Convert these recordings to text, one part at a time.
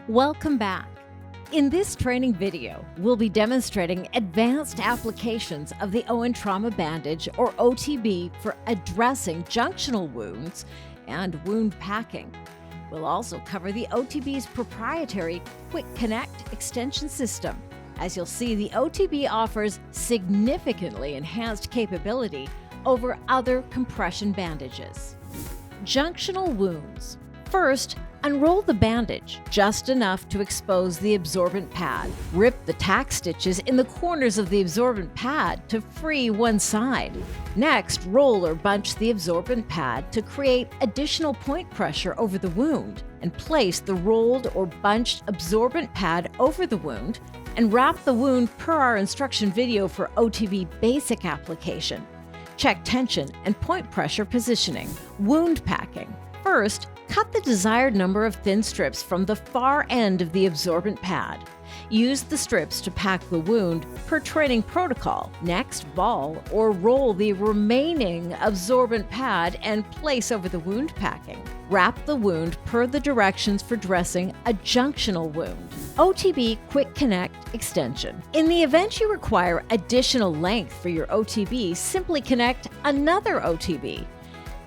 Welcome back. In this training video, we'll be demonstrating advanced applications of the Owen Trauma Bandage, or OTB, for addressing junctional wounds and wound packing. We'll also cover the OTB's proprietary Quick Connect extension system. As you'll see, the OTB offers significantly enhanced capability over other compression bandages. Junctional wounds. First, unroll the bandage just enough to expose the absorbent pad. Rip the tack stitches in the corners of the absorbent pad to free one side. Next, roll or bunch the absorbent pad to create additional point pressure over the wound, and place the rolled or bunched absorbent pad over the wound and wrap the wound per our instruction video for OTB basic application. Check tension and point pressure positioning. Wound packing. First, cut the desired number of thin strips from the far end of the absorbent pad. Use the strips to pack the wound per training protocol. Next, ball or roll the remaining absorbent pad and place over the wound packing. Wrap the wound per the directions for dressing a junctional wound. OTB Quick Connect Extension. In the event you require additional length for your OTB, simply connect another OTB.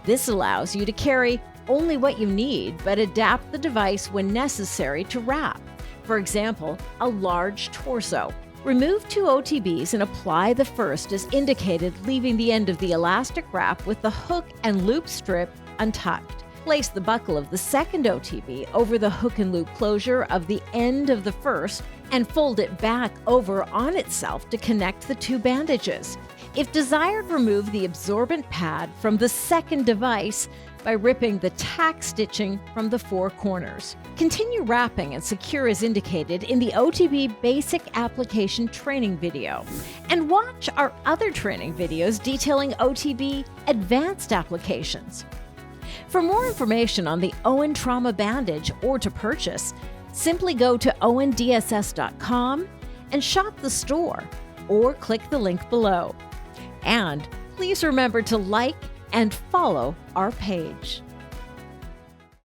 This allows you to carry only what you need, but adapt the device when necessary to wrap. For example, a large torso. Remove two OTBs and apply the first as indicated, leaving the end of the elastic wrap with the hook and loop strip untucked. Place the buckle of the second OTB over the hook and loop closure of the end of the first and fold it back over on itself to connect the two bandages. If desired, remove the absorbent pad from the second device by ripping the tack stitching from the four corners. Continue wrapping and secure as indicated in the OTB basic application training video. And watch our other training videos detailing OTB advanced applications. For more information on the Owen Trauma Bandage or to purchase, simply go to owendss.com and shop the store, or click the link below. And please remember to like and follow our page.